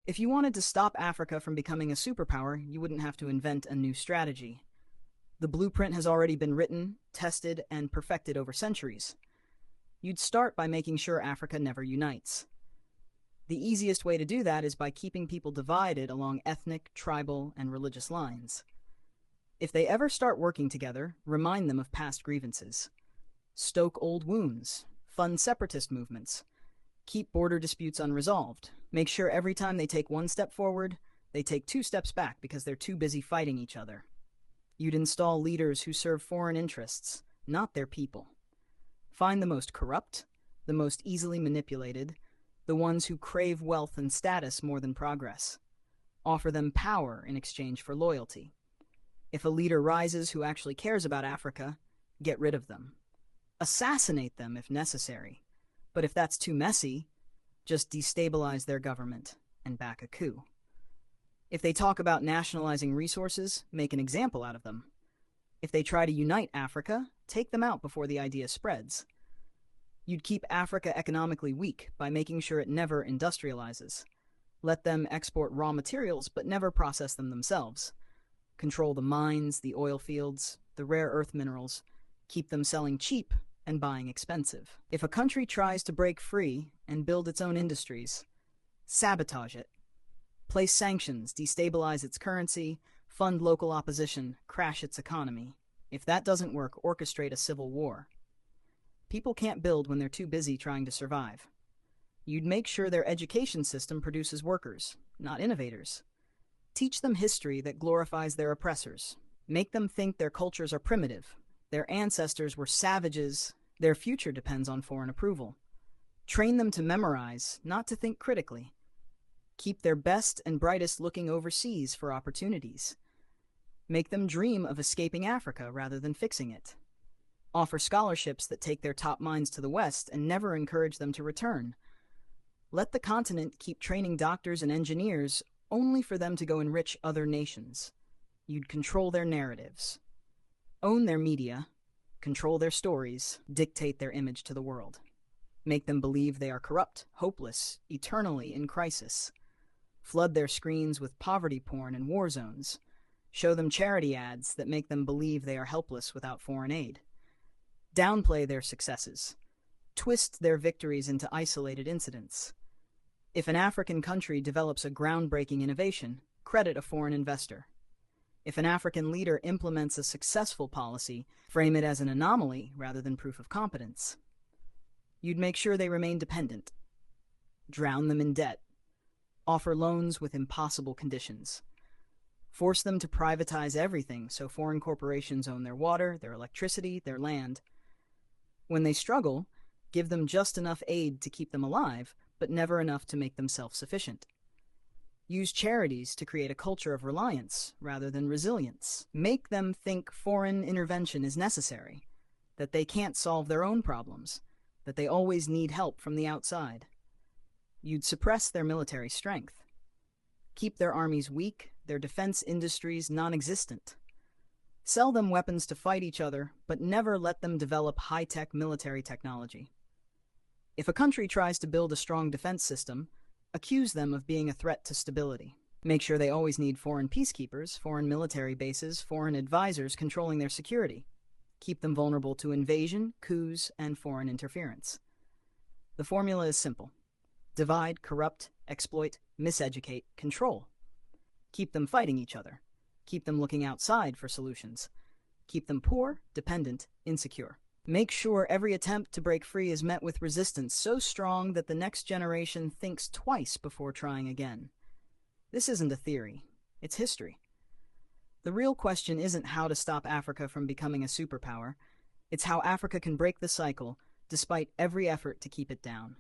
If you wanted to stop Africa from becoming a superpower, you wouldn't have to invent a new strategy. The blueprint has already been written, tested, and perfected over centuries. You'd start by making sure Africa never unites. The easiest way to do that is by keeping people divided along ethnic, tribal, and religious lines. If they ever start working together, remind them of past grievances. Stoke old wounds, fund separatist movements, keep border disputes unresolved. Make sure every time they take one step forward, they take two steps back because they're too busy fighting each other. You'd install leaders who serve foreign interests, not their people. Find the most corrupt, the most easily manipulated, the ones who crave wealth and status more than progress. Offer them power in exchange for loyalty. If a leader rises who actually cares about Africa, get rid of them. Assassinate them if necessary. But if that's too messy, just destabilize their government and back a coup. If they talk about nationalizing resources, make an example out of them. If they try to unite Africa, take them out before the idea spreads. You'd keep Africa economically weak by making sure it never industrializes. Let them export raw materials but never process them themselves. Control the mines, the oil fields, the rare earth minerals. Keep them selling cheap and buying expensive. If a country tries to break free and build its own industries, sabotage it. Place sanctions, destabilize its currency, fund local opposition, crash its economy. If that doesn't work, orchestrate a civil war. People can't build when they're too busy trying to survive. You'd make sure their education system produces workers, not innovators. Teach them history that glorifies their oppressors. Make them think their cultures are primitive. Their ancestors were savages. Their future depends on foreign approval. Train them to memorize, not to think critically. Keep their best and brightest looking overseas for opportunities. Make them dream of escaping Africa rather than fixing it. Offer scholarships that take their top minds to the West and never encourage them to return. Let the continent keep training doctors and engineers only for them to go enrich other nations. You'd control their narratives. Own their media, control their stories, dictate their image to the world. Make them believe they are corrupt, hopeless, eternally in crisis. Flood their screens with poverty porn and war zones. Show them charity ads that make them believe they are helpless without foreign aid. Downplay their successes. Twist their victories into isolated incidents. If an African country develops a groundbreaking innovation, credit a foreign investor. If an African leader implements a successful policy, frame it as an anomaly rather than proof of competence. You'd make sure they remain dependent. Drown them in debt. Offer loans with impossible conditions. Force them to privatize everything so foreign corporations own their water, their electricity, their land. When they struggle, give them just enough aid to keep them alive, but never enough to make them self-sufficient. Use charities to create a culture of reliance rather than resilience. Make them think foreign intervention is necessary, that they can't solve their own problems, that they always need help from the outside. You'd suppress their military strength. Keep their armies weak, their defense industries non-existent. Sell them weapons to fight each other, but never let them develop high-tech military technology. If a country tries to build a strong defense system, accuse them of being a threat to stability. Make sure they always need foreign peacekeepers, foreign military bases, foreign advisors controlling their security. Keep them vulnerable to invasion, coups, and foreign interference. The formula is simple. Divide, corrupt, exploit, miseducate, control. Keep them fighting each other. Keep them looking outside for solutions. Keep them poor, dependent, insecure. Make sure every attempt to break free is met with resistance so strong that the next generation thinks twice before trying again. This isn't a theory, it's history. The real question isn't how to stop Africa from becoming a superpower, it's how Africa can break the cycle despite every effort to keep it down.